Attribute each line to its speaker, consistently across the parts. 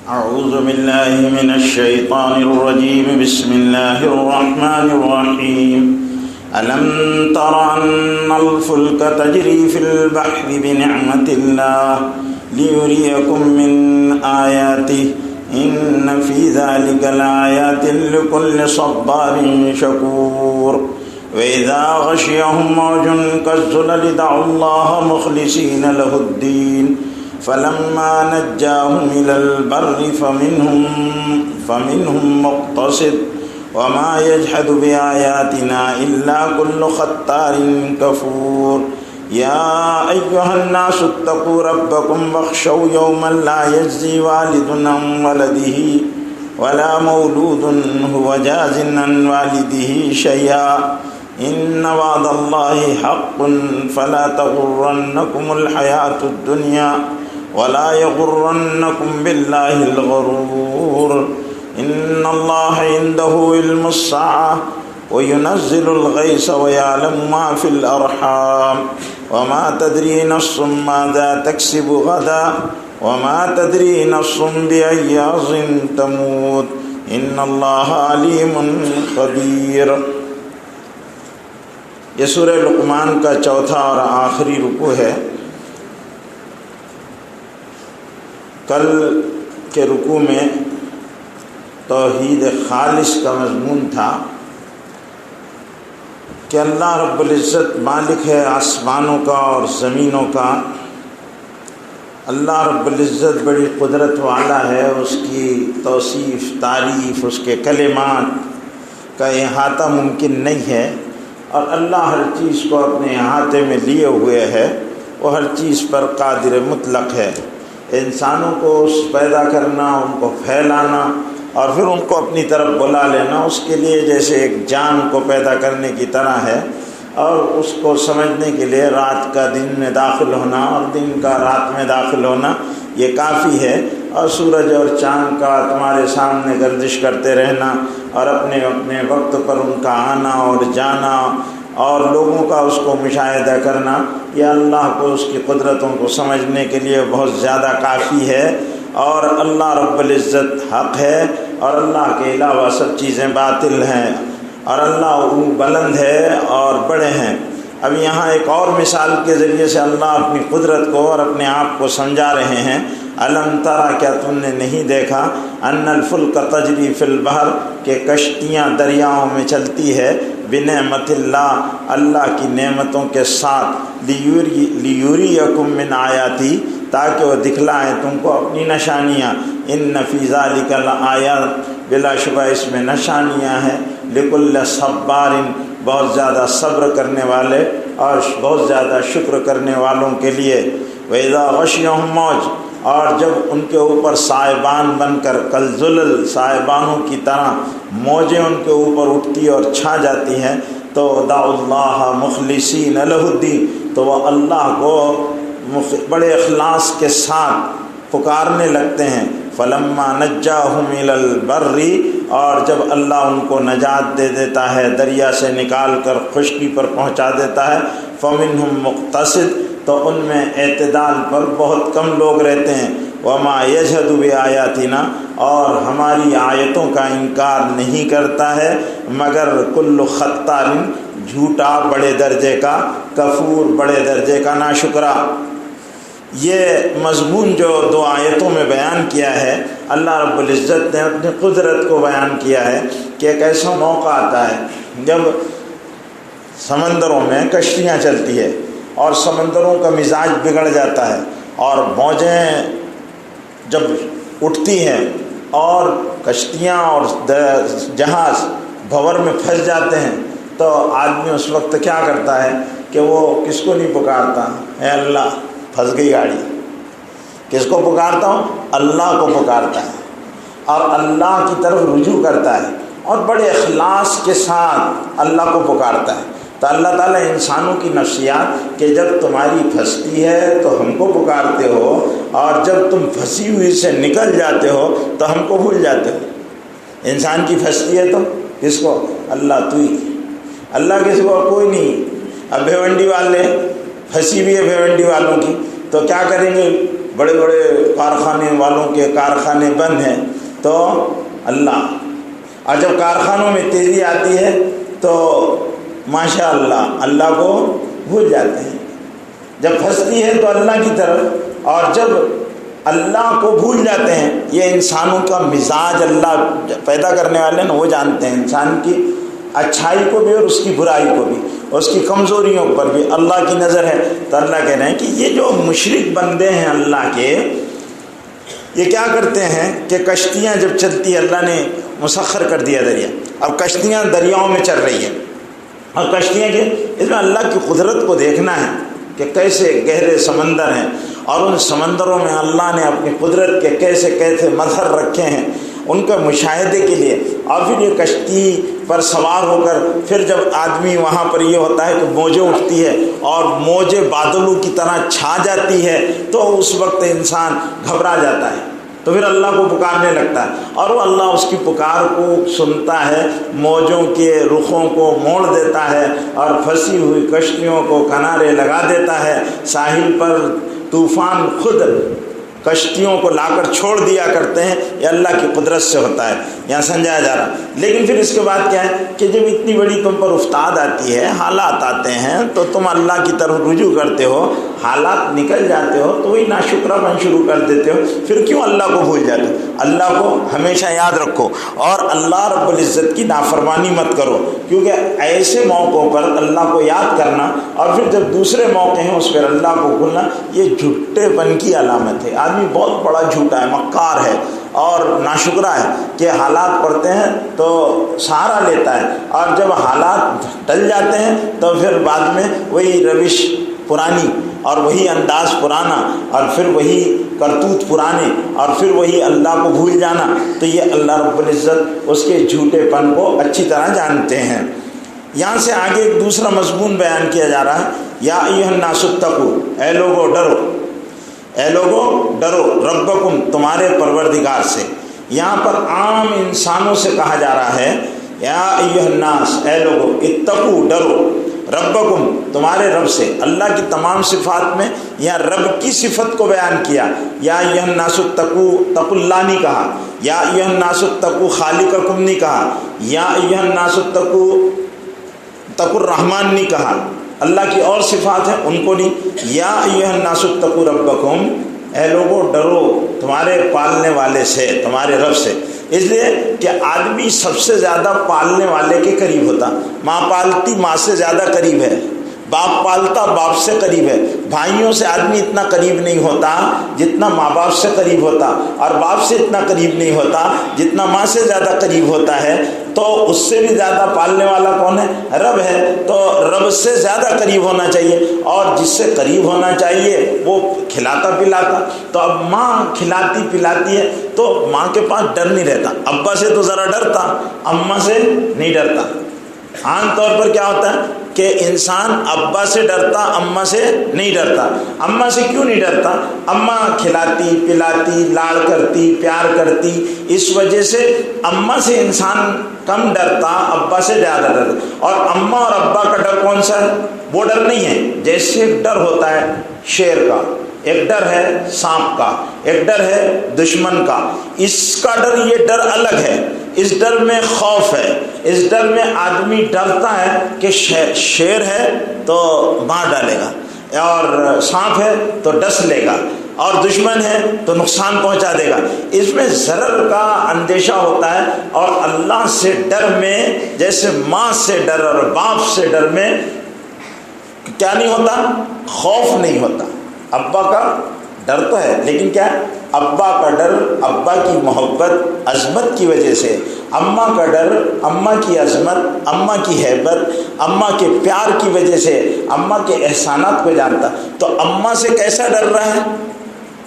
Speaker 1: أعوذ بالله من الشيطان الرجيم. بسم الله الرحمن الرحيم. ألم تر أن الفلك تجري في البحر بنعمة الله ليريكم من آياته إن في ذلك لآيات لكل صبار شكور. وإذا غشيهم موج كالظلل دعوا الله مخلصين له الدين فلما نجاهم إلى البر فمنهم مقتصد وما يجحد بآياتنا إلا كل ختار كفور. يا أيها الناس اتقوا ربكم واخشوا يوما لا يجزي والد عن ولده ولا مولود هو جاز عن والده شيئا إن وعد الله حق فلا تغرنكم الحياة الدنيا ولا يغرنكم بالله الغرور. إن الله عنده علم الساعة وينزل الغيث ويعلم ما في الأرحام وما تدري نفس ماذا تكسب غدا وما تدري نفس بأي أرض تموت إن الله عليم خبير. یہ سورہ لقمان کا چوتھا اور آخری رکوع ہے. کل کے رکوع میں توحید خالص کا مضمون تھا کہ اللہ رب العزت مالک ہے آسمانوں کا اور زمینوں کا. اللہ رب العزت بڑی قدرت والا ہے. اس کی توصیف تعریف اس کے کلمات کا احاطہ ممکن نہیں ہے اور اللہ ہر چیز کو اپنے احاطے میں لیے ہوئے ہے. وہ ہر چیز پر قادر مطلق ہے. انسانوں کو پیدا کرنا, ان کو پھیلانا اور پھر ان کو اپنی طرف بلا لینا اس کے لیے جیسے ایک جان کو پیدا کرنے کی طرح ہے, اور اس کو سمجھنے کے لیے رات کا دن میں داخل ہونا اور دن کا رات میں داخل ہونا یہ کافی ہے. اور سورج اور چاند کا تمہارے سامنے گردش کرتے رہنا اور اپنے اپنے وقت پر ان کا آنا اور جانا اور لوگوں کا اس کو مشاہدہ کرنا یہ اللہ کو اس کی قدرتوں کو سمجھنے کے لیے بہت زیادہ کافی ہے. اور اللہ رب العزت حق ہے اور اللہ کے علاوہ سب چیزیں باطل ہیں اور اللہ بلند ہے اور بڑے ہیں. اب یہاں ایک اور مثال کے ذریعے سے اللہ اپنی قدرت کو اور اپنے آپ کو سمجھا رہے ہیں. الم ترا, کیا تم نے نہیں دیکھا, ان الفلک تجری فی البحر, کہ کشتیاں دریاؤں میں چلتی ہے, بنعمت اللہ, اللہ کی نعمتوں کے ساتھ, لیوریکم من آیاتی, تاکہ وہ دکھلائیں تم کو اپنی نشانیاں. ان فی ذلک لآیات, بلا شبہ اس میں نشانیاں ہیں, لکل صبار, بہت زیادہ صبر کرنے والے اور بہت زیادہ شکر کرنے والوں کے لیے. وَإِذَا غَشِيَهُمْ مَوْجٌ, اور جب ان کے اوپر سائبان بن کر, کالظلل, سائبانوں کی طرح موجیں ان کے اوپر اٹھتی اور چھا جاتی ہیں, تو دعوا اللہ مخلصین لہ الدین, تو وہ اللہ کو بڑے اخلاص کے ساتھ پکارنے لگتے ہیں. فلما نجاہم الی البر, اور جب اللہ ان کو نجات دے دیتا ہے, دریا سے نکال کر خشکی پر پہنچا دیتا ہے, فمنہم مقتصد, تو ان میں اعتدال پر بہت کم لوگ رہتے ہیں. وما یجحد بآیاتنا, اور ہماری آیتوں کا انکار نہیں کرتا ہے مگر کل ختار, جھوٹا بڑے درجے کا, کفور بڑے درجے کا ناشکرا. یہ مضمون جو دو آیتوں میں بیان کیا ہے, اللہ رب العزت نے اپنی قدرت کو بیان کیا ہے کہ ایک ایسا موقع آتا ہے جب سمندروں میں کشتیاں چلتی ہے اور سمندروں کا مزاج بگڑ جاتا ہے اور موجیں جب اٹھتی ہیں اور کشتیاں اور جہاز بھور میں پھنس جاتے ہیں, تو آدمی اس وقت کیا کرتا ہے کہ وہ کس کو نہیں پکارتا, اے اللہ پھنس گئی گاڑی. کس کو پکارتا ہوں, اللہ کو پکارتا ہے اور اللہ کی طرف رجوع کرتا ہے اور بڑے اخلاص کے ساتھ اللہ کو پکارتا ہے. تو اللہ تعالیٰ انسانوں کی نفسیات کہ جب تمہاری پھنستی ہے تو ہم کو پکارتے ہو, اور جب تم پھنسی ہوئی سے نکل جاتے ہو تو ہم کو بھول جاتے ہو. انسان کی پھنستی ہے تو کس کو, اللہ تو ہی, اللہ کس کو, کوئی نہیں. اب بھیونڈی والے پھنسی ہوئی ہے بھیونڈی والوں کی, تو کیا کریں گے, بڑے بڑے کارخانے والوں کے کارخانے بند ہیں تو اللہ، اور جب کارخانوں میں تیزی آتی ہے تو ماشاء اللہ اللہ کو بھول جاتے ہیں، جب پھنستی ہے تو اللہ کی طرف، اور جب اللہ کو بھول جاتے ہیں۔ یہ انسانوں کا مزاج اللہ پیدا کرنے والے نا وہ جانتے ہیں، انسان کی اچھائی کو بھی اور اس کی برائی کو بھی، اس کی کمزوریوں پر بھی اللہ کی نظر ہے۔ تو اللہ کہہ رہے ہیں کہ یہ جو مشرک بندے ہیں اللہ کے، یہ کیا کرتے ہیں کہ کشتیاں جب چلتی ہے، اللہ نے مسخر کر دیا دریا، اب کشتیاں دریاؤں میں چل رہی ہیں، اور کشتیاں کے اس میں اللہ کی قدرت کو دیکھنا ہے کہ کیسے گہرے سمندر ہیں، اور ان سمندروں میں اللہ نے اپنی قدرت کے کیسے کیسے مظہر رکھے ہیں، ان کے مشاہدے کے لیے۔ اور پھر یہ کشتی پر سوار ہو کر پھر جب آدمی وہاں پر یہ ہوتا ہے کہ موجیں اٹھتی ہے اور موجیں بادلوں کی طرح چھا جاتی ہے، تو اس وقت انسان گھبرا جاتا ہے، تو پھر اللہ کو پکارنے لگتا ہے، اور وہ اللہ اس کی پکار کو سنتا ہے، موجوں کے رخوں کو موڑ دیتا ہے اور پھنسی ہوئی کشتیوں کو کنارے لگا دیتا ہے۔ ساحل پر طوفان خود کشتیوں کو لا کر چھوڑ دیا کرتے ہیں، یہ اللہ کی قدرت سے ہوتا ہے، یہاں سمجھایا جا رہا۔ لیکن پھر اس کے بعد کیا ہے کہ جب اتنی بڑی تم پر افتاد آتی ہے، حالات آتے ہیں، تو تم اللہ کی طرف رجوع کرتے ہو، حالات نکل جاتے ہو تو وہی ناشکرہ بن شروع کر دیتے ہو، پھر کیوں اللہ کو بھول جاتے ہو؟ اللہ کو ہمیشہ یاد رکھو، اور اللہ رب العزت کی نافرمانی مت کرو، کیونکہ ایسے موقعوں پر اللہ کو یاد کرنا اور پھر جب دوسرے موقع ہیں اس پر اللہ کو بھولنا، یہ جھوٹے پن کی علامت ہے۔ آدمی بہت بڑا جھوٹا ہے، مکار ہے اور ناشکرہ ہے کہ حالات پڑتے ہیں تو سہارا لیتا ہے، اور جب حالات ٹل جاتے ہیں تو پھر بعد میں وہی روش پرانی اور وہی انداز پرانا اور پھر وہی کرتوت پرانے اور پھر وہی اللہ کو بھول جانا۔ تو یہ اللہ رب العزت اس کے جھوٹے پن کو اچھی طرح جانتے ہیں۔ یہاں سے آگے ایک دوسرا مضمون بیان کیا جا رہا ہے، یا ایھا الناس اتقوا، اے لوگو ڈرو، اے لوگو ڈرو، ربکم تمہارے پروردگار سے۔ یہاں پر عام انسانوں سے کہا جا رہا ہے، یا ایھا الناس، اے لوگو، اتقوا ڈرو، ربکم تمہارے رب سے۔ اللہ کی تمام صفات میں یا رب کی صفت کو بیان کیا، یا ایھا الناس اتقوا، اتقوا اللہ نہیں کہا، یا ایھا الناس اتقوا خالقکم نہیں کہا، یا ایھا الناس اتقوا الرحمن نہیں کہا، اللہ کی اور صفات ہیں ان کو نہیں۔ یا ایھا الناس اتقوا ربکم، اے لوگوں ڈرو تمہارے پالنے والے سے، تمہارے رب سے۔ اس لیے کہ آدمی سب سے زیادہ پالنے والے کے قریب ہوتا، ماں پالتی ماں سے زیادہ قریب ہے، باپ پالتا باپ سے قریب ہے، بھائیوں سے آدمی اتنا قریب نہیں ہوتا جتنا ماں باپ سے قریب ہوتا، اور باپ سے اتنا قریب نہیں ہوتا جتنا ماں سے زیادہ قریب ہوتا ہے۔ تو اس سے بھی زیادہ پالنے والا کون ہے؟ رب ہے۔ تو رب سے زیادہ قریب ہونا چاہیے، اور جس سے قریب ہونا چاہیے وہ کھلاتا پلاتا۔ تو اب ماں کھلاتی پلاتی ہے تو ماں کے پاس ڈر نہیں رہتا، ابا سے تو ذرا ڈرتا، اماں سے نہیں ڈرتا۔ عام طور پر کیا ہوتا ہے کہ انسان ابا سے ڈرتا، اماں سے نہیں ڈرتا۔ اماں سے کیوں نہیں ڈرتا؟ اماں کھلاتی پلاتی، لاڑ کرتی، پیار کرتی، اس وجہ سے اماں سے انسان کم ڈرتا، ابا سے زیادہ ڈرتا۔ اور اماں اور ابا کا ڈر کون سا ہے؟ وہ ڈر نہیں ہے جیسے ایک ڈر ہوتا ہے شیر کا، ایک ڈر ہے سانپ کا، ایک ڈر ہے دشمن کا۔ اس کا ڈر، یہ ڈر الگ ہے، اس ڈر میں خوف ہے، اس ڈر میں آدمی ڈرتا ہے کہ شیر ہے تو مار ڈالے گا، اور سانپ ہے تو ڈس لے گا، اور دشمن ہے تو نقصان پہنچا دے گا۔ اس میں ضرر کا اندیشہ ہوتا ہے۔ اور اللہ سے ڈر میں جیسے ماں سے ڈر اور باپ سے ڈر میں کیا نہیں ہوتا؟ خوف نہیں ہوتا۔ ابا کا ڈر تو ہے لیکن کیا ہے؟ ابا کا ڈر ابا کی محبت عظمت کی وجہ سے، اماں کا ڈر اماں کی عظمت، اماں کی ہیبت، اماں کے پیار کی وجہ سے، اماں کے احسانات کو جانتا۔ تو اماں سے کیسا ڈر رہا ہے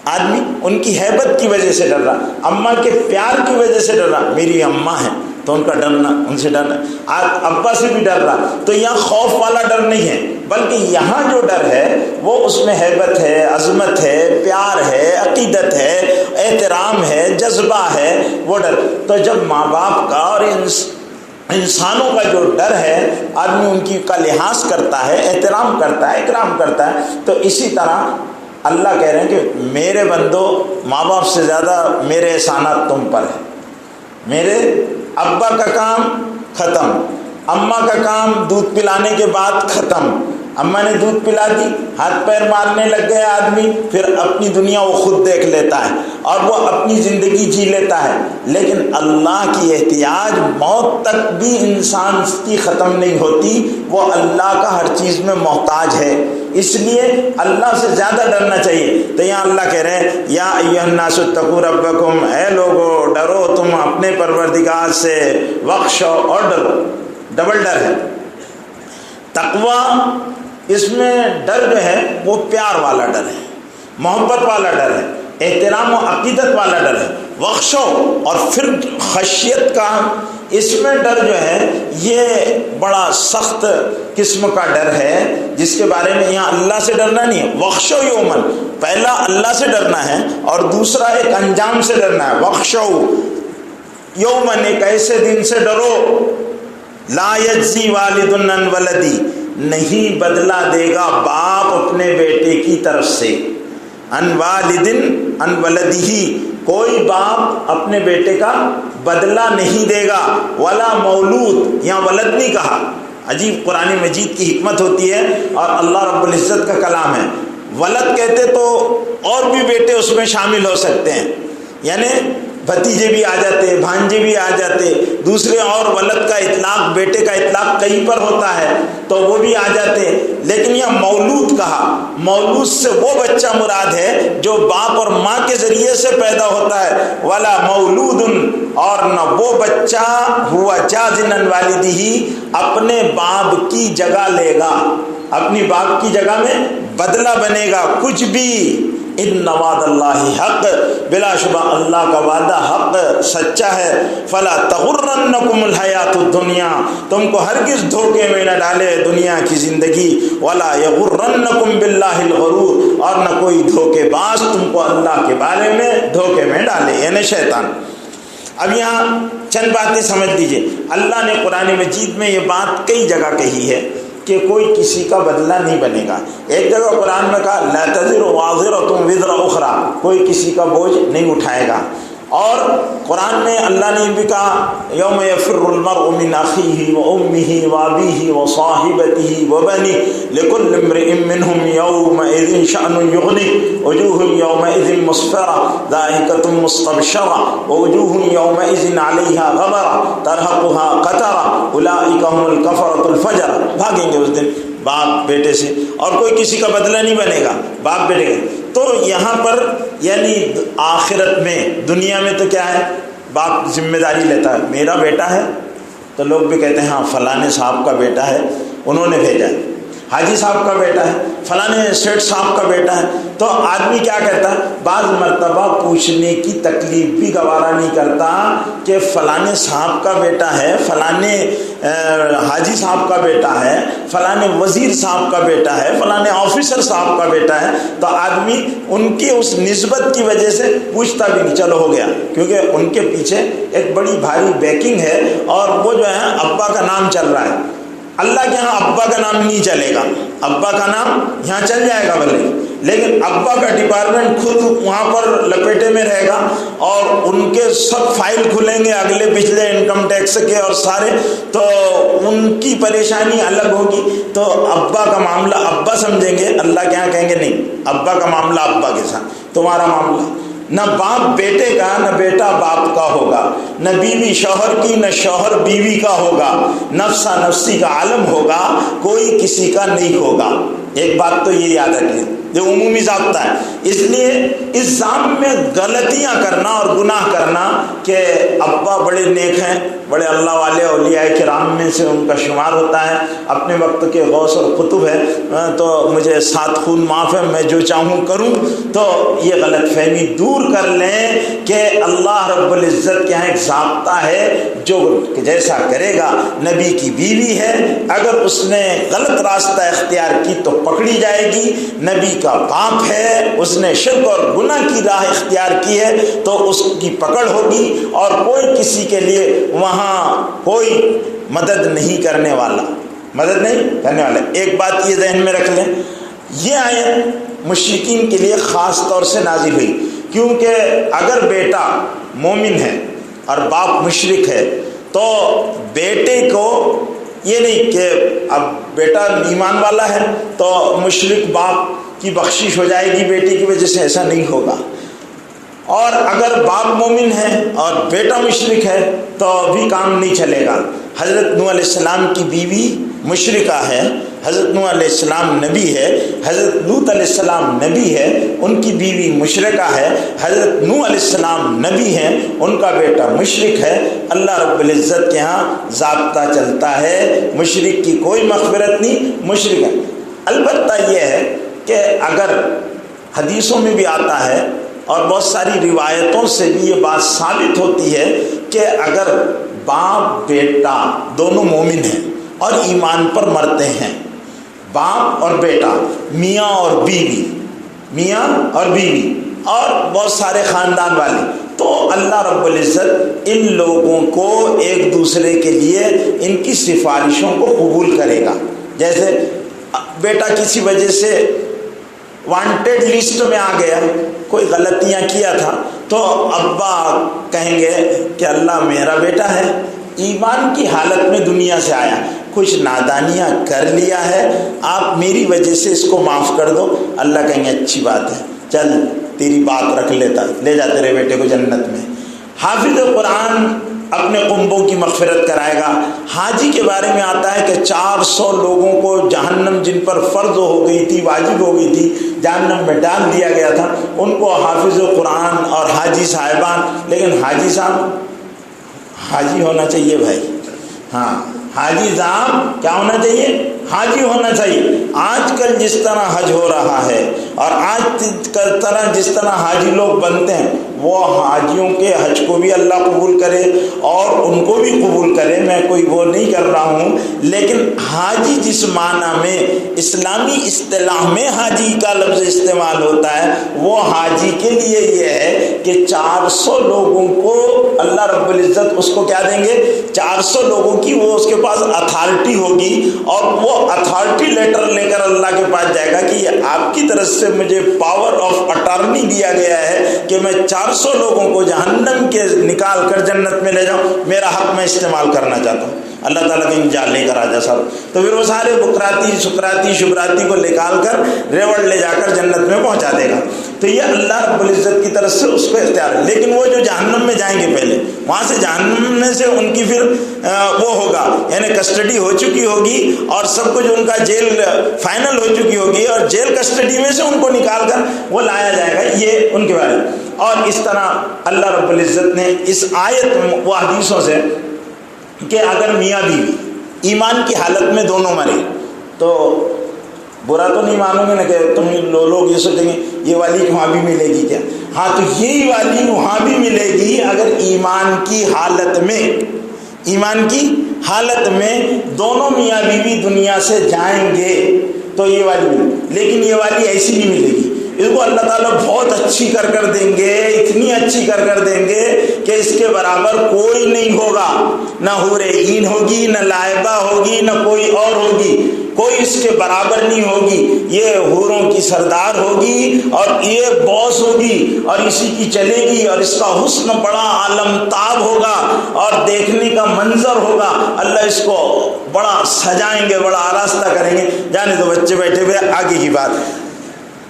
Speaker 1: آدمی؟ ان کی ہیبت کی وجہ سے ڈر رہا، اماں کے پیار کی وجہ سے ڈر رہا۔ میری اماں ہے تو ان کا ڈرنا، ان سے ڈرنا۔ ابا سے بھی ڈر رہا۔ تو یہاں خوف والا ڈر نہیں ہے، بلکہ یہاں جو ڈر ہے وہ اس میں ہیبت ہے، عظمت ہے، پیار ہے، عقیدت ہے، احترام ہے، جذبہ ہے، وہ ڈر۔ تو جب ماں باپ کا اور انسانوں کا جو ڈر ہے، آدمی ان کی کا لحاظ کرتا ہے، احترام کرتا ہے، اکرام کرتا ہے۔ تو اسی طرح اللہ کہہ رہے ہیں کہ میرے بندو ماں باپ سے زیادہ میرے احسانات تم پر ہیں. میرے ابا کا کام ختم، اماں کا کام دودھ پلانے کے بعد ختم. اماں نے دودھ پلا دی، ہاتھ پیر مارنے لگ گئے آدمی، پھر اپنی دنیا وہ خود دیکھ لیتا ہے اور وہ اپنی زندگی جی لیتا ہے. لیکن اللہ کی احتیاج موت تک بھی انسان کی ختم نہیں ہوتی، وہ اللہ کا ہر چیز میں محتاج ہے. اس لیے اللہ سے زیادہ ڈرنا چاہیے. تو یہاں اللہ کہہ رہے ہیں یا ایھا الناس اتقوا ربکم، اے لوگو ڈرو تم اپنے پروردگار سے، واخشوا اور ڈرو. ڈبل ڈر ہے. تقویٰ اس میں ڈر جو ہے وہ پیار والا ڈر ہے، محبت والا ڈر ہے، احترام و عقیدت والا ڈر ہے. واخشوا اور پھر خشیت کا اس میں ڈر جو ہے یہ بڑا سخت قسم کا ڈر ہے، جس کے بارے میں یہاں اللہ سے ڈرنا نہیں ہے. واخشوا یومن، پہلا اللہ سے ڈرنا ہے اور دوسرا ایک انجام سے ڈرنا ہے. واخشوا یومن، ایک ایسے دن سے ڈرو لا یجزی والد عن ولدی، نہیں بدلہ دے گا باپ اپنے بیٹے کی طرف سے. ان والد عن ولدہ، کوئی باپ اپنے بیٹے کا بدلہ نہیں دے گا. ولا مولود، یہاں ولد نہیں کہا. عجیب قرآن مجید کی حکمت ہوتی ہے اور اللہ رب العزت کا کلام ہے. ولد کہتے تو اور بھی بیٹے اس میں شامل ہو سکتے ہیں، یعنی بھتیجے بھی آ جاتے، بھانجے بھی آ جاتے. دوسرے اور ولد کا اطلاق، بیٹے کا اطلاق کہیں پر ہوتا ہے تو وہ بھی آ جاتے. لیکن یہ مولود کہا، مولود سے وہ بچہ مراد ہے جو باپ اور ماں کے ذریعے سے پیدا ہوتا ہے. ولا مولود، اور نہ وہ بچہ ہوا جاز عن والدہ، اپنے باپ کی جگہ لے گا، اپنی باپ کی جگہ میں بدلہ بنے گا کچھ بھی. ان وعد اللہ حق، بلا شبہ اللہ کا وعدہ حق سچا ہے. فلا تغرنکم الحیات الدنیا، تم کو ہرگز دھوکے میں نہ ڈالے دنیا کی زندگی. ولا یغرنکم باللہ الغرور، اور نہ کوئی دھوکے باز تم کو اللہ کے بارے میں دھوکے میں ڈالے، یعنی شیطان. اب یہاں چند باتیں سمجھ لیجئے. اللہ نے قرآن مجید میں یہ بات کئی جگہ کہی ہے کہ کوئی کسی کا بدلہ نہیں بنے گا. ایک جگہ قرآن میں کہا لا تزر وازرۃ وزر اخری، کوئی کسی کا بوجھ نہیں اٹھائے گا. اور قرآن میں اللہ نے بھی کہا یوم یفر المرء من اخیہ وامہ وابیہ وصاحبتہ وبنیہ لکل امرئ منہم یومئذ شأن یغنیہ وجوہ یومئذ مسفرہ ضاحکۃ مستبشرہ ووجوہ یومئذ علیہا غبرہ ترہقها قترہ اولئک هم الکفرۃ الفجرہ. بھاگیں گے اس دن باپ بیٹے سے، اور کوئی کسی کا بدلہ نہیں بنے گا باپ بیٹے کا. تو یہاں پر یعنی آخرت میں، دنیا میں تو کیا ہے، باپ ذمہ داری لیتا ہے. میرا بیٹا ہے تو لوگ بھی کہتے ہیں ہاں فلانے صاحب کا بیٹا ہے، انہوں نے بھیجا ہے. حاجی صاحب کا بیٹا ہے، فلانے سیٹھ صاحب کا بیٹا ہے. تو آدمی کیا کہتا ہے، بعض مرتبہ پوچھنے کی تکلیف بھی گوارا نہیں کرتا کہ فلانے صاحب کا بیٹا ہے، فلانے حاجی صاحب کا بیٹا ہے، فلانے وزیر صاحب کا بیٹا ہے، فلانے آفیسر صاحب کا بیٹا ہے. تو آدمی ان کی اس نسبت کی وجہ سے پوچھتا بھی نہیں، چلو ہو گیا، کیونکہ ان کے پیچھے ایک بڑی بھاری بیکنگ ہے اور وہ جو ہے ابا کا نام چل رہا ہے. اللہ کے ہاں ابا کا نام نہیں چلے گا. ابا کا نام یہاں چل جائے گا بھلے، لیکن ابا کا ڈپارٹمنٹ خود وہاں پر لپیٹے میں رہے گا اور ان کے سب فائل کھلیں گے اگلے پچھلے انکم ٹیکس کے اور سارے، تو ان کی پریشانی الگ ہوگی. تو ابا کا معاملہ ابا سمجھیں گے، اللہ کے یہاں کہیں گے نہیں، ابا کا معاملہ ابا کے ساتھ، تمہارا معاملہ. نہ باپ بیٹے کا، نہ بیٹا باپ کا ہوگا، نہ بیوی شوہر کی، نہ شوہر بیوی کا ہوگا، نفسا نفسی کا عالم ہوگا، کوئی کسی کا نہیں ہوگا. ایک بات تو یہ یاد رکھیں، جو عمومی ضابطہ ہے. اس لیے اس ضابط میں غلطیاں کرنا اور گناہ کرنا کہ ابا بڑے نیک ہیں، بڑے اللہ والے اولیاء کرام میں سے ان کا شمار ہوتا ہے، اپنے وقت کے غوث اور قطب ہے، تو مجھے 7 خون معاف ہے، میں جو چاہوں کروں. تو یہ غلط فہمی دور کر لیں کہ اللہ رب العزت کے یہاں ایک ضابطہ ہے، جو جیسا کرے گا. نبی کی بیوی ہے، اگر اس نے غلط راستہ اختیار کی تو پکڑی جائے گی. نبی کا باپ ہے، اس نے شرک اور گناہ کی راہ اختیار کی ہے تو اس کی پکڑ ہوگی، اور کوئی کسی کے لیے وہاں کوئی مدد نہیں کرنے والا، مدد نہیں کرنے والا. ایک بات یہ ذہن میں رکھ لیں، یہ آیت مشرکین کے لیے خاص طور سے نازل ہوئی، کیونکہ اگر بیٹا مومن ہے اور باپ مشرک ہے تو بیٹے کو یہ نہیں کہ اب بیٹا ایمان والا ہے تو مشرک باپ کی بخشش ہو جائے گی بیٹے کی وجہ سے، ایسا نہیں ہوگا۔ اور اگر باپ مومن ہے اور بیٹا مشرک ہے تو بھی کام نہیں چلے گا۔ حضرت نوح علیہ السلام کی بیوی مشرکہ ہے، حضرت نوح علیہ السلام نبی ہے، حضرت لوط علیہ السلام نبی ہے، ان کی بیوی مشرکہ ہے، حضرت نوح علیہ السلام نبی ہیں، ان کا بیٹا مشرک ہے۔ اللہ رب العزت کے ہاں ضابطہ چلتا ہے، مشرک کی کوئی مغفرت نہیں، مشرک ہے۔ البتہ یہ ہے کہ اگر حدیثوں میں بھی آتا ہے اور بہت ساری روایتوں سے بھی یہ بات ثابت ہوتی ہے کہ اگر باپ بیٹا دونوں مومن ہیں اور ایمان پر مرتے ہیں، باپ اور بیٹا، میاں اور بیوی، میاں اور بیوی اور بہت سارے خاندان والے، تو اللہ رب العزت ان لوگوں کو ایک دوسرے کے لیے ان کی سفارشوں کو قبول کرے گا۔ جیسے بیٹا کسی وجہ سے وانٹیڈ لسٹ میں آ گیا، کوئی غلطیاں کیا تھا، تو ابا کہیں گے کہ اللہ میرا بیٹا ہے، ایمان کی حالت میں دنیا سے آیا، کچھ نادانیاں کر لیا ہے، آپ میری وجہ سے اس کو معاف کر دو۔ اللہ کہیں گے اچھی بات ہے، چل تیری بات رکھ لیتا، لے جا تیرے بیٹے کو جنت میں۔ حافظ قرآن اپنے قنبوں کی مغفرت کرائے گا۔ حاجی کے بارے میں آتا ہے کہ 400 لوگوں کو جہنم جن پر فرض ہو گئی تھی، واجب ہو گئی تھی، جہنم میں ڈال دیا گیا تھا، ان کو حافظ قرآن اور حاجی صاحبان، لیکن حاجی صاحب حاجی ہونا چاہیے بھائی، ہاں حاجی صاحب کیا ہونا چاہیے؟ حاجی ہونا چاہیے۔ آج کل جس طرح حج ہو رہا ہے اور آج طرح جس طرح حاجی لوگ بنتے ہیں، وہ حاجیوں کے حج کو بھی اللہ قبول کرے اور ان کو بھی قبول کرے، میں کوئی وہ نہیں کر رہا ہوں، لیکن حاجی جس معنی میں اسلامی اصطلاح میں حاجی کا لفظ استعمال ہوتا ہے، وہ حاجی کے لیے یہ ہے کہ 400 لوگوں کو اللہ رب العزت اس کو کیا دیں گے، 400 لوگوں کی وہ اس کے پاس اتھارٹی ہوگی، اور وہ اتھارٹی لیٹر لے کر اللہ کے پاس جائے گا کہ یہ آپ کی طرف سے مجھے پاور آف اٹارنی دیا گیا ہے کہ میں 400 لوگوں کو جہنم کے نکال کر جنت میں لے جاؤں، میرا حق میں استعمال کرنا چاہتا ہوں۔ اللہ تعالیٰ کے جا لے کر آ جا صاحب، تو پھر وہ سارے بکراتی سکراتی شبراتی کو نکال کر ریوڑ لے جا کر جنت میں پہنچا دے گا۔ تو یہ اللہ رب العزت کی طرف سے اس کو اختیار ہے۔ لیکن وہ جو جہنم میں جائیں گے پہلے، وہاں سے جہنم میں سے ان کی پھر وہ ہوگا، یعنی کسٹڈی ہو چکی ہوگی اور سب کچھ ان کا جیل فائنل ہو چکی ہوگی، اور جیل کسٹڈی میں سے ان کو نکال کر وہ لایا جائے گا، یہ ان کے بارے میں۔ اور اس طرح اللہ رب العزت نے اس آیت و حدیثوں سے کہ اگر میاں بیوی ایمان کی حالت میں دونوں مرے تو برا تو نہیں مانوں گے نا کہ تم لوگ یہ سوچیں گے یہ والی وہاں بھی ملے گی کیا؟ ہاں، تو یہی والی وہاں بھی ملے گی اگر ایمان کی حالت میں دونوں میاں بیوی دنیا سے جائیں گے تو یہ والی ملے، لیکن یہ والی ایسی نہیں ملے گی، اس کو اللہ تعالیٰ بہت اچھی کر دیں گے، اتنی اچھی کر دیں گے کہ اس کے برابر کوئی نہیں ہوگا، نہ حور عین ہوگی، نہ لائبہ ہوگی، نہ کوئی اور ہوگی، کوئی اس کے برابر نہیں ہوگی۔ یہ حوروں کی سردار ہوگی اور یہ باس ہوگی اور اسی کی چلے گی، اور اس کا حسن بڑا عالمتاب ہوگا اور دیکھنے کا منظر ہوگا۔ اللہ اس کو بڑا سجائیں گے، بڑا آراستہ کریں گے۔ جانے تو بچے بیٹھے ہوئے، آگے کی بات۔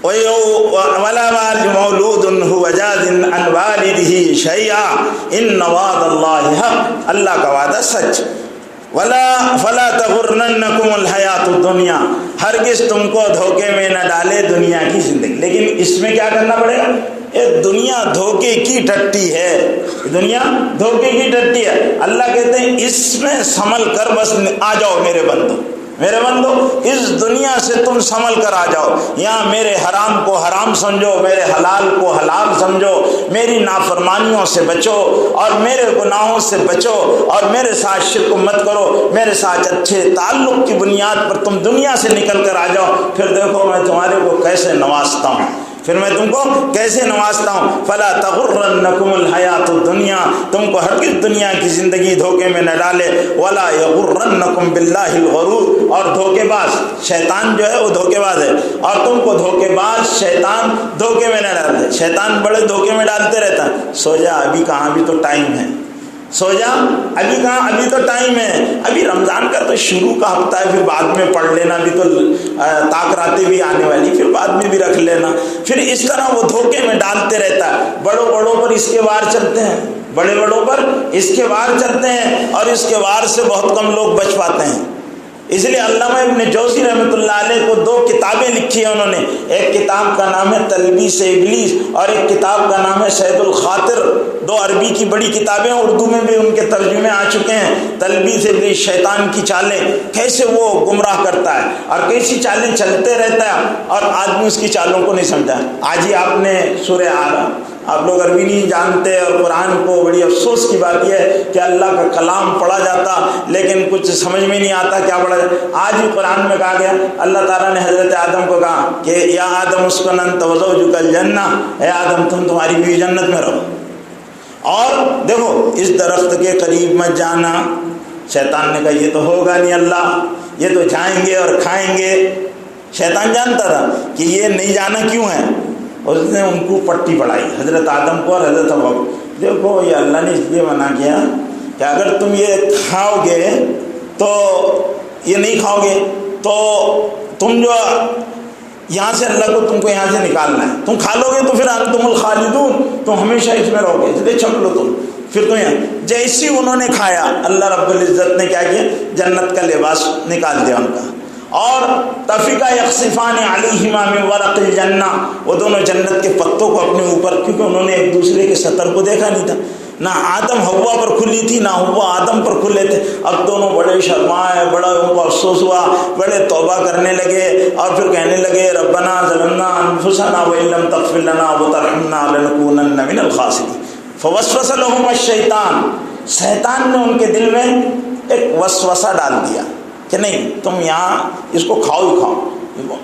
Speaker 1: وَلَا مَوْلُودٌ هُوَ جَازٍ عَنْ وَالِدِهِ شَيْئًا إِنَّ وَعْدَ اللَّهِ حَقٌّ، اللہ کا وعدہ سچ۔ فَلَا تَغُرَّنَّكُمُ الْحَيَاةُ الدُّنْيَا، ہرگز تم کو دھوکے میں نہ ڈالے دنیا کی زندگی۔ لیکن اس میں کیا کرنا پڑے گا؟ یہ دنیا دھوکے کی ٹٹی ہے، دنیا دھوکے کی ٹٹی ہے۔ اللہ کہتے ہیں اس میں سنبھل کر بس آ جاؤ میرے بندو، اس دنیا سے تم سنبھل کر آ جاؤ۔ یہاں میرے حرام کو حرام سمجھو، میرے حلال کو حلال سمجھو، میری نافرمانیوں سے بچو اور میرے گناہوں سے بچو، اور میرے ساتھ شرک مت کرو، میرے ساتھ اچھے تعلق کی بنیاد پر تم دنیا سے نکل کر آ جاؤ، پھر دیکھو میں تمہارے کو کیسے نوازتا ہوں، پھر میں تم کو کیسے نوازتا ہوں. فلا تغرنکم الحیات الدنیا، تم کو ہرگز دنیا کی زندگی دھوکے میں نہ ڈالے. ولا یغرنکم باللہ الغرور، اور دھوکے باز شیطان جو ہے وہ دھوکے باز ہے، اور تم کو دھوکے باز شیطان دھوکے میں نہ ڈالے. شیطان بڑے دھوکے میں ڈالتے رہتا ہے. سو جا ابھی کہاں، ابھی تو ٹائم ہے. سو جا ابھی کہاں، ابھی تو ٹائم ہے. ابھی رمضان کا تو شروع کا ہفتہ ہے، پھر بعد میں پڑھ لینا. ابھی تو طاق راتیں بھی آنے والی، پھر بعد میں بھی رکھ لینا. پھر اس طرح وہ دھوکے میں ڈالتے رہتا ہے. بڑوں پر اس کے وار چلتے ہیں، بڑوں پر اس کے وار چلتے ہیں، اور اس کے وار سے بہت کم لوگ بچ پاتے ہیں. اس لیے علامہ ابن جوزی رحمۃ اللہ علیہ کو 2 کتابیں لکھی ہیں انہوں نے. ایک کتاب کا نام ہے تلبیس ابلیس، اور ایک کتاب کا نام ہے صید الخاطر. 2 عربی کی بڑی کتابیں، اردو میں بھی ان کے ترجمے آ چکے ہیں. تلبیس ابلیس، شیطان کی چالیں، کیسے وہ گمراہ کرتا ہے اور کیسی چالیں چلتے رہتا ہے، اور آدمی اس کی چالوں کو نہیں سمجھا. آج ہی آپ نے سورہ آراف، آپ لوگ عربی نہیں جانتے، اور قرآن کو بڑی افسوس کی بات یہ ہے کہ اللہ کا کلام پڑھا جاتا لیکن کچھ سمجھ میں نہیں آتا کیا پڑھا جاتا. آج ہی قرآن میں کہا گیا، اللہ تعالیٰ نے حضرت آدم کو کہا کہ یا آدم اسکن انت وزوجک الجنہ، اے آدم تم تمہاری بیوی جنت میں رہو. اور دیکھو اس درخت کے قریب مت جانا. شیطان نے کہا یہ تو ہوگا نہیں اللہ، یہ تو جائیں گے اور کھائیں گے. شیطان جانتا تھا کہ یہ نہیں جانا کیوں ہے. اس نے ان کو پٹی پڑھائی، حضرت آدم کو اور حضرت حوا کو. دیکھو یہ اللہ نے اس لیے منع کیا کہ اگر تم یہ کھاؤ گے تو یہ نہیں کھاؤ گے تو تم جو یہاں سے اللہ کو تم کو یہاں سے نکالنا ہے. تم کھا لو گے تو پھر انتم الخالدون، تم ہمیشہ اس میں رہو گے، اس لیے چھپ لو تم. پھر تو یہاں جیسی انہوں نے کھایا، اللہ رب العزت نے کیا کیا، جنت کا لباس نکال دیا ان کا. اور تفیقہ یخصفان علیہما من ورق الجنہ، وہ دونوں جنت کے پتوں کو اپنے اوپر، کیونکہ انہوں نے ایک دوسرے کے سطر کو دیکھا نہیں تھا. نہ آدم ہوا پر کھلی تھی، نہ ہوا آدم پر کھلے تھے. اب دونوں بڑے شرمائے، بڑا ان کو افسوس ہوا، بڑے توبہ کرنے لگے، اور پھر کہنے لگے ربنا ظلمنا انفسنا وان لم تغفر لنا وترحمنا لنکونن من الخاسرین. فوسوس لهما الشیطان، شیطان نے ان کے دل میں ایک وسوسہ ڈال دیا کہ نہیں تم یہاں اس کو کھاؤ ہی کھاؤ.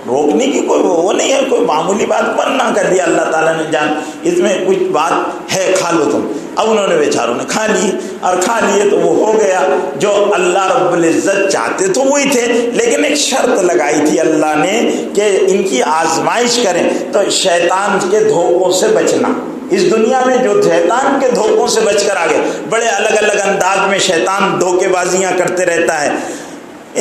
Speaker 1: روکنے کی کوئی وہ نہیں ہے، کوئی معمولی بات منع کر دیا اللہ تعالیٰ نے، جان اس میں کچھ بات ہے، کھا لو تم. اب انہوں نے بیچاروں نے کھا لی، اور کھا لیے تو وہ ہو گیا جو اللہ رب العزت چاہتے تو وہی تھے. لیکن ایک شرط لگائی تھی اللہ نے کہ ان کی آزمائش کریں تو شیطان کے دھوکوں سے بچنا. اس دنیا میں جو شیطان کے دھوکوں سے بچ کر آگے، بڑے الگ الگ انداز میں شیطان دھوکے بازیاں کرتے رہتا ہے.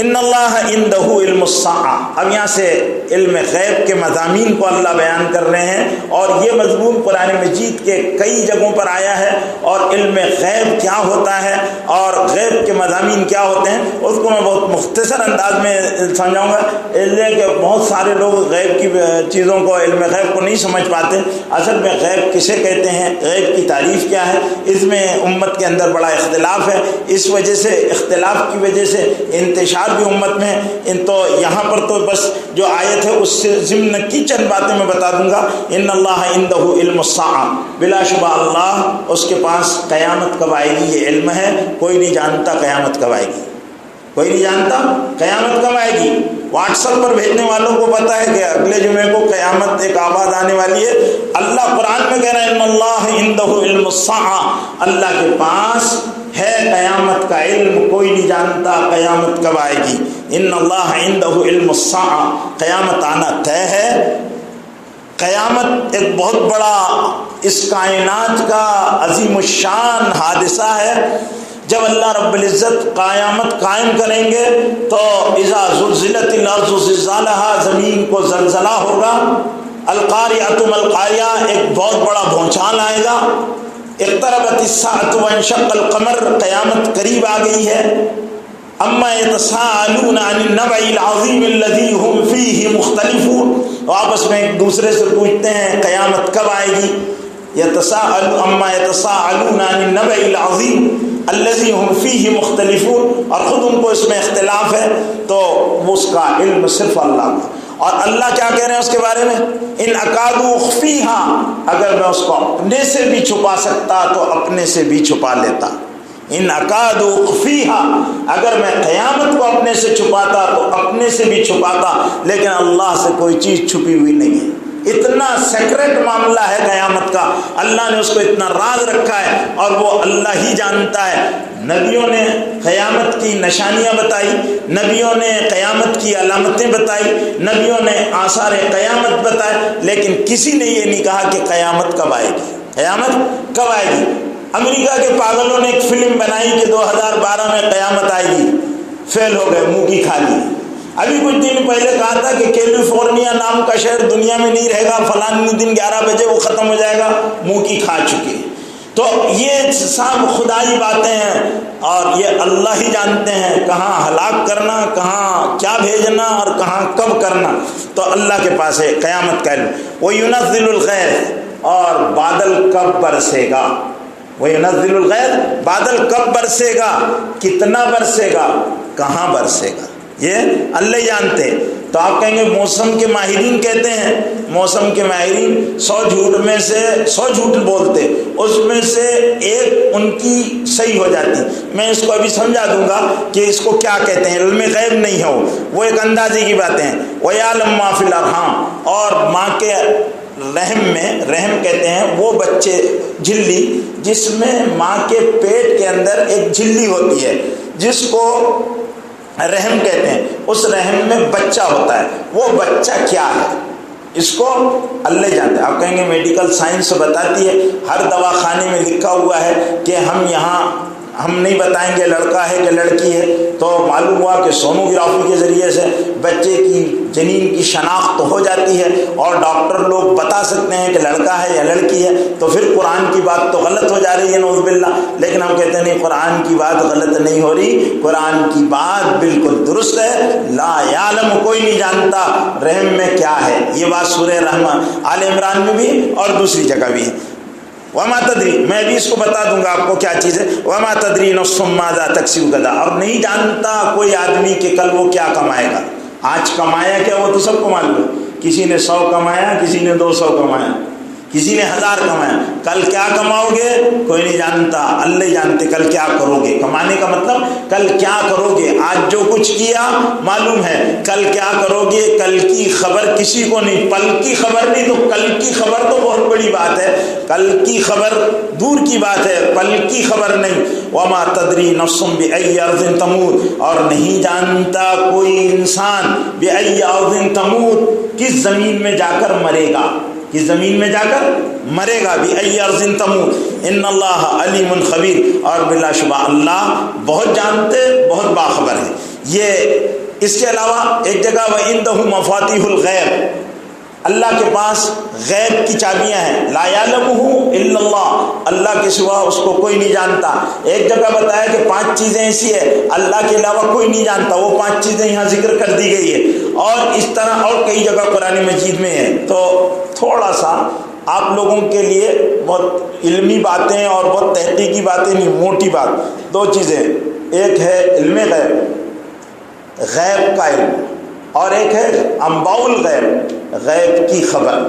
Speaker 1: ان اللہ عندہ علم الساعہ، اب یہاں سے علم غیب کے مضامین کو اللہ بیان کر رہے ہیں، اور یہ مضمون قرآن مجید کے کئی جگہوں پر آیا ہے. اور علم غیب کیا ہوتا ہے اور غیب کے مضامین کیا ہوتے ہیں اس کو میں بہت مختصر انداز میں سمجھاؤں گا، اس لیے کہ بہت سارے لوگ غیب کی چیزوں کو، علم غیب کو نہیں سمجھ پاتے. اصل میں غیب کسے کہتے ہیں، غیب کی تعریف کیا ہے، اس میں امت کے اندر بڑا اختلاف ہے. اس وجہ سے، اختلاف کی وجہ سے انتشار بھی امت میں. تو یہاں پر تو بس جو آیت ہے اس سے ضمن کی چند باتیں میں بتا دوں گا. ان اللہ عندہ علم الساعہ، بلا شبہ اللہ اس کے پاس قیامت کب آئے گی یہ علم ہے. کوئی نہیں جانتا قیامت کب آئے گی، کوئی نہیں جانتا قیامت کب آئے گی. واٹس ایپ پر بھیجنے والوں کو پتا ہے کہ اگلے جمعے کو قیامت ایک آباد آنے والی ہے. اللہ قرآن میں کہہ رہا ہے ان اللہ عندہ علم الساعہ، اللہ کے پاس ہے قیامت کا علم، کوئی نہیں جانتا قیامت کب آئے گی. ان اللہ عندہ علم الساعہ، قیامت آنا طے ہے. قیامت ایک بہت بڑا اس کائنات کا عظیم الشان حادثہ ہے. جب اللہ رب العزت قیامت قائم کریں گے تو اذا زلزلت الارض زلزالها، زمین کو زلزلہ ہوگا. القاریۃ ما القاریہ، ایک بہت بڑا بھونچال آئے گا. اقتربت الساعۃ وانشق القمر، قیامت قریب آ گئی ہے. اما یتساءلون عن النبأ العظیم الذی هم فیہ مختلفون، آپس میں ایک دوسرے سے پوچھتے ہیں قیامت کب آئے گی. اما یتساءلون عن النبأ العظیم الذی هم فیہ مختلفون، اور خود ان کو اس میں اختلاف ہے تو اس کا علم صرف اللہ کا. اور اللہ کیا کہہ رہے ہیں اس کے بارے میں، ان اکاد اخفیہا، اگر میں اس کو اپنے سے بھی چھپا سکتا تو اپنے سے بھی چھپا لیتا. ان اکاد اخفیہا، اگر میں قیامت کو اپنے سے چھپاتا تو اپنے سے بھی چھپاتا. لیکن اللہ سے کوئی چیز چھپی ہوئی نہیں ہے. اتنا سیکرٹ معاملہ ہے قیامت کا، اللہ نے اس کو اتنا راز رکھا ہے اور وہ اللہ ہی جانتا ہے۔ نبیوں نے قیامت کی نشانیاں بتائی، نبیوں نے قیامت کی علامتیں بتائی، نبیوں نے آثار قیامت بتائے، لیکن کسی نے یہ نہیں کہا کہ قیامت کب آئے گی، قیامت کب آئے گی۔ امریکہ کے پاگلوں نے ایک فلم بنائی کہ 2012 میں قیامت آئے گی، فیل ہو گئے، منہ کی کھا لی۔ ابھی کچھ دن پہلے کہا تھا کہ کیلیفورنیا نام کا شہر دنیا میں نہیں رہے گا، فلاں دن 11 بجے وہ ختم ہو جائے گا، منہ کی کھا چکے۔ تو یہ سب خدائی باتیں ہیں اور یہ اللہ ہی جانتے ہیں کہاں ہلاک کرنا، کہاں کیا بھیجنا اور کہاں کب کرنا، تو اللہ کے پاس ہے قیامت کا علم۔ وَيُنَزِّلُ الْغَيْثَ، اور بادل کب برسے گا، وَيُنَزِّلُ الْغَيْثَ، بادل کب برسے گا، کتنا برسے گا، کہاں برسے گا، یہ اللہ ہی جانتے ہیں۔ تو آپ کہیں گے موسم کے ماہرین کہتے ہیں، موسم کے ماہرین 100 جھوٹ میں سے 100 جھوٹ بولتے، اس میں سے ایک ان کی صحیح ہو جاتی۔ میں اس کو ابھی سمجھا دوں گا کہ اس کو کیا کہتے ہیں، علم غیب نہیں ہے وہ ایک اندازے کی باتیں ہیں۔ وَيَعْلَمُ مَا فِي الْأَرْحَامِ، اور ماں کے رحم میں، رحم کہتے ہیں وہ بچے جھلی جس میں ماں کے پیٹ کے اندر ایک جھلی ہوتی ہے جس کو رحم کہتے ہیں، اس رحم میں بچہ ہوتا ہے، وہ بچہ کیا ہے اس کو اللہ جانتے ہیں۔ آپ کہیں گے میڈیکل سائنس بتاتی ہے، ہر دواخانے میں لکھا ہوا ہے کہ ہم نہیں بتائیں گے لڑکا ہے کہ لڑکی ہے، تو معلوم ہوا کہ سونوگرافی کے ذریعے سے بچے کی جنین کی شناخت ہو جاتی ہے اور ڈاکٹر لوگ بتا سکتے ہیں کہ لڑکا ہے یا لڑکی ہے، تو پھر قرآن کی بات تو غلط ہو جا رہی ہے نعوذ باللہ۔ لیکن ہم کہتے ہیں نہیں، قرآن کی بات غلط نہیں ہو رہی، قرآن کی بات بالکل درست ہے۔ لا یعلم، کوئی نہیں جانتا رحم میں کیا ہے، یہ بات سورہ رحمن آل عمران میں بھی اور دوسری جگہ بھی ہے۔ وما تدری، میں بھی اس کو بتا دوں گا آپ کو کیا چیز ہے۔ وما تدری نفس ماذا تکسب غدا، اور نہیں جانتا کوئی آدمی کہ کل وہ کیا کمائے گا۔ آج کمایا کیا وہ تو سب کو معلوم ہے، کسی نے 100 کمایا، کسی نے 200 کمایا، کسی نے 1000 کمایا، کل کیا کماؤ گے کوئی نہیں جانتا، اللہ جانتے کل کیا کرو گے۔ کمانے کا مطلب کل کیا کرو گے، آج جو کچھ کیا معلوم ہے، کل کیا کرو گے کل کی خبر کسی کو نہیں، پل کی خبر نہیں تو کل کی خبر تو بہت بڑی بات ہے، کل کی خبر دور کی بات ہے، پل کی خبر نہیں۔ وما تدری نفس بأی ارض تموت، اور نہیں جانتا کوئی انسان بأی ارض تموت، کس زمین میں جا کر مرے گا، کس زمین میں جا کر مرے گا۔ بأی ارض تموت ان اللہ علیم خبیر، اور بلا شبہ اللہ بہت جانتے بہت باخبر ہے۔ یہ اس کے علاوہ ایک جگہ وَعِندَهُ مَفَاتِيحُ الْغَیْبِ، اللہ کے پاس غیب کی چابیاں ہیں، لا یعلمہ الا اللہ، اللہ کے سوا اس کو کوئی نہیں جانتا۔ ایک جگہ بتایا کہ 5 چیزیں ایسی ہے اللہ کے علاوہ کوئی نہیں جانتا، وہ 5 چیزیں یہاں ذکر کر دی گئی ہے، اور اس طرح اور کئی جگہ قرآن مجید میں ہے۔ تو تھوڑا سا آپ لوگوں کے لیے بہت علمی باتیں اور بہت تحقیقی باتیں نہیں، موٹی بات 2 چیزیں، ایک ہے علم غیب، غیب کا علم، اور ایک ہے انباء الغیب، غیب کی خبر۔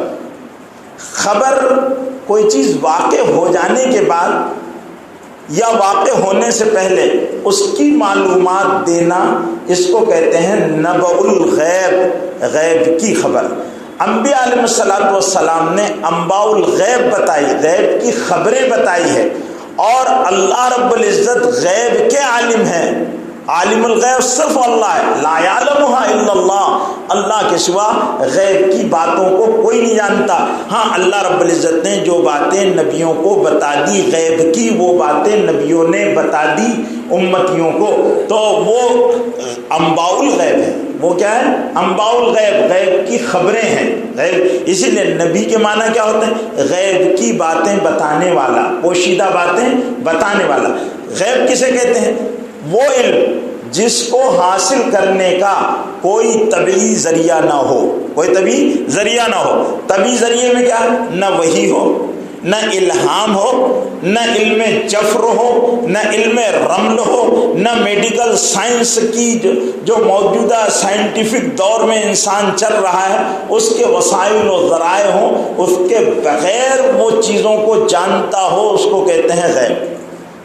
Speaker 1: خبر کوئی چیز واقع ہو جانے کے بعد یا واقع ہونے سے پہلے اس کی معلومات دینا، اس کو کہتے ہیں نبأ الغیب، غیب کی خبر۔ انبیاء علیہ الصلوۃ والسلام نے انباء الغیب بتائی، غیب کی خبریں بتائی ہے، اور اللہ رب العزت غیب کے عالم ہیں۔ عالم الغیب صرف اللہ ہے، لا یعلمہ الا اللہ، اللہ کے سوا غیب کی باتوں کو کوئی نہیں جانتا۔ ہاں اللہ رب العزت نے جو باتیں نبیوں کو بتا دی غیب کی، وہ باتیں نبیوں نے بتا دی امتیوں کو، تو وہ انباء الغیب ہے۔ وہ کیا ہے؟ انباء الغیب، غیب کی خبریں ہیں۔ غیب اسی لیے نبی کے معنی کیا ہوتے ہیں؟ غیب کی باتیں بتانے والا، پوشیدہ باتیں بتانے والا۔ غیب کسے کہتے ہیں؟ وہ علم جس کو حاصل کرنے کا کوئی طبعی ذریعہ نہ ہو، کوئی طبعی ذریعہ نہ ہو۔ طبعی ذریعے میں کیا ہے؟ نہ وحی ہو، نہ الہام ہو، نہ علم جفر ہو، نہ علم رمل ہو، نہ میڈیکل سائنس کی جو موجودہ سائنٹیفک دور میں انسان چل رہا ہے اس کے وسائل و ذرائع ہوں، اس کے بغیر وہ چیزوں کو جانتا ہو، اس کو کہتے ہیں غیب۔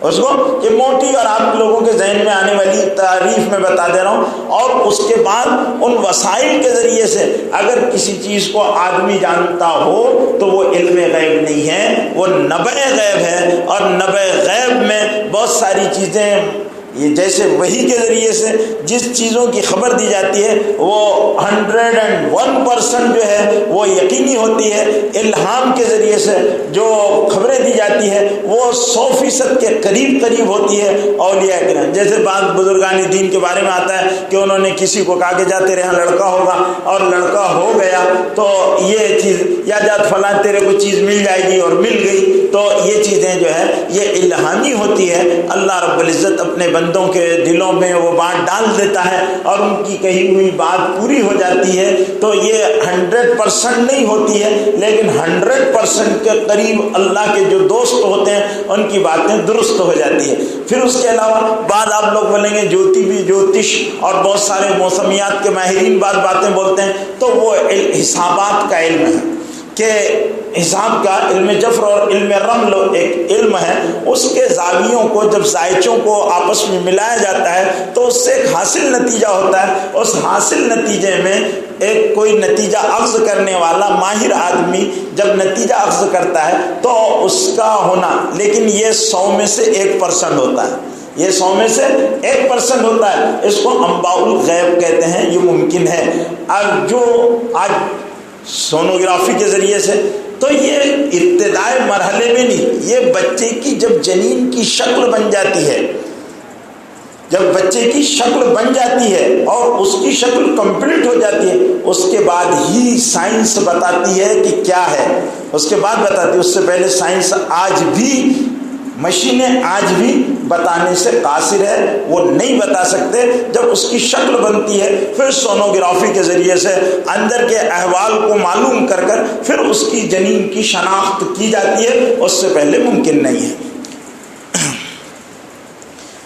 Speaker 1: اس کو یہ موٹی اور آپ لوگوں کے ذہن میں آنے والی تعریف میں بتا دے رہا ہوں. اور اس کے بعد ان وسائل کے ذریعے سے اگر کسی چیز کو آدمی جانتا ہو تو وہ علم غیب نہیں ہے، وہ نبع غیب ہے. اور نبع غیب میں بہت ساری چیزیں، یہ جیسے وحی کے ذریعے سے جس چیزوں کی خبر دی جاتی ہے وہ 101% جو ہے وہ یقینی ہوتی ہے. الہام کے ذریعے سے جو خبریں دی جاتی ہے وہ 100% کے قریب ہوتی ہے. اولیاء کرام جیسے بعض بزرگان دین کے بارے میں آتا ہے کہ انہوں نے کسی کو کہا کہ جا تیرے یہاں لڑکا ہوگا، اور لڑکا ہو گیا تو یہ چیز یا جات فلاں تیرے کو چیز مل جائے گی، اور مل گئی. تو یہ چیزیں جو ہے یہ الہامی ہوتی ہے. اللہ رب العزت اپنے بندوں کے دلوں میں وہ بات ڈال دیتا ہے اور ان کی کہی ہوئی بات پوری ہو جاتی ہے. تو یہ 100% نہیں ہوتی ہے، لیکن 100% کے قریب اللہ کے جو دوست ہوتے ہیں ان کی باتیں درست ہو جاتی ہے. پھر اس کے علاوہ بعد آپ لوگ بولیں گے جوتش اور بہت سارے موسمیات کے ماہرین بعض باتیں بولتے ہیں، تو وہ حسابات کا علم ہے کہ حساب کا علم جفر اور علم رمل ایک علم ہے. اس کے زاویوں کو جب زائچوں کو آپس میں ملایا جاتا ہے تو اس سے ایک حاصل نتیجہ ہوتا ہے. اس حاصل نتیجے میں ایک کوئی نتیجہ اخذ کرنے والا ماہر آدمی جب نتیجہ اخذ کرتا ہے تو اس کا ہونا، لیکن یہ 100 میں سے 1% ہوتا ہے. یہ 100 میں سے 1% ہوتا ہے. اس کو انباء الغیب کہتے ہیں. یہ ممکن ہے. اب جو آج سونوگرافی کے ذریعے سے، تو یہ ابتدائی مرحلے میں نہیں، یہ بچے کی جب جنین کی شکل بن جاتی ہے، جب بچے کی شکل بن جاتی ہے اور اس کی شکل کمپلیٹ ہو جاتی ہے، اس کے بعد ہی سائنس بتاتی ہے کہ کیا ہے. اس کے بعد بتاتی ہے. اس سے پہلے سائنس آج بھی، مشینیں آج بھی بتانے سے قاصر ہے، وہ نہیں بتا سکتے. جب اس کی شکل بنتی ہے پھر سونوگرافی کے ذریعے سے اندر کے احوال کو معلوم کر پھر اس کی جنین کی شناخت کی جاتی ہے. اس سے پہلے ممکن نہیں ہے.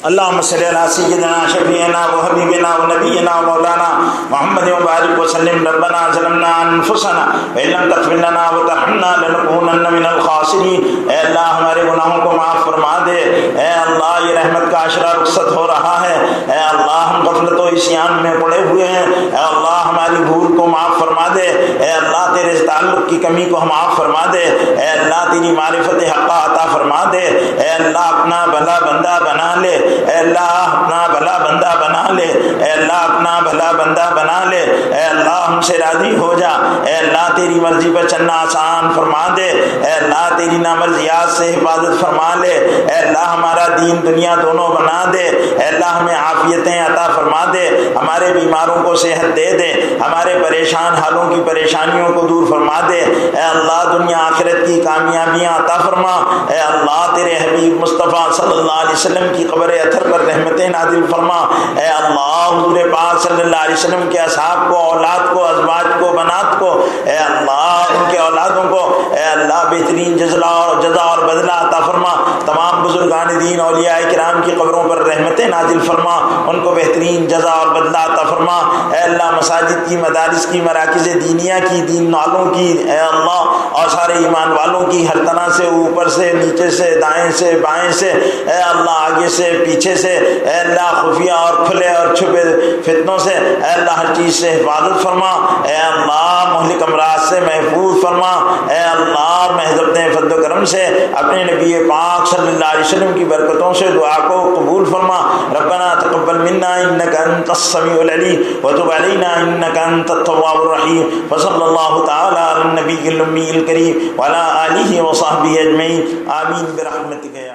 Speaker 1: اللہم صلی علی سیدنا شفیعنا و حبیبنا و نبینا و مولانا محمد مبارک وسلم. ربنا ظلمنا انفسنا وان لم تغفر لنا وترحمنا لنکونن من الخاسرین. اے اللہ ہمارے گناہوں کو معاف فرما دے. اے اللہ یہ رحمت کا عشرہ رخصت ہو رہا ہے. اے اللہ ہم غفلت و عصیان میں پڑے ہوئے ہیں. اے اللہ ہماری بھول کو معاف فرما دے. اے اللہ تیرے تعلق کی کمی کو معاف فرما دے. اے اللہ تیری معرفت حقہ عطا فرما دے. اے اللہ اپنا بھلا بندہ بنا لے. اے اللہ اپنا بھلا بندہ بنا لے. اے اللہ اپنا بھلا بندہ بنا لے. اے اللہ ہم سے راضی ہو جا. اے اللہ تیری مرضی پر چلنا آسان فرما دے. اے اللہ تیری نامرضیات سے حفاظت فرما لے. اے اللہ ہمارا دین دنیا دونوں بنا دے. اے اللہ ہمیں عافیتیں عطا فرما دے. ہمارے بیماروں کو صحت دے دے. ہمارے پریشان حالوں کی پریشانیوں کو دور فرما دے. اے اللہ دنیا آخرت کی کامیابیاں عطا فرما. اے اللہ تیرے حبیب مصطفیٰ صلی اللہ علیہ وسلم کی قبر اطہر پر رحمتیں نازل فرما. اے اللہ حضور پاک صلی اللہ علیہ وسلم کے اصحاب کو، اولاد کو، ازواج کو، بنات کو، اے اللہ ان کے اولادوں کو، اے اللہ بہترین جزا اور بدلہ عطا فرما. تمام بزرگان دین اولیاء کرام کی قبروں پر رحمتیں نازل فرما. ان کو بہترین جزا اور بدلہ عطا فرما. اے اللہ مساجد کی، مدارس کی، مراکز دینیہ کی، دین والوں کی، اے اللہ اور سارے ایمان والوں کی، ہر طرح سے، اوپر سے، نیچے سے، دائیں سے، بائیں سے، اے اللہ آگے سے، پیچھے سے، اے اللہ خفیہ اور کھلے اور چھپے فتنوں سے، اے اللہ ہر چیز سے حفاظت فرما. اے اللہ مہلک امراض سے محفوظ فرما. اے اللہ محض اپنے فضل و کرم سے اپنے نبی پاک صلی اللہ علیہ وسلم کی برکتوں سے دعا کو قبول فرما. ربنا تقبل منا انك انت السميع العليم وتب علينا انك انت التواب الرحيم. وصلى الله تعالى على النبي الامي الكريم وعلى اله وصحبه اجمعين. آمين برحمتك يا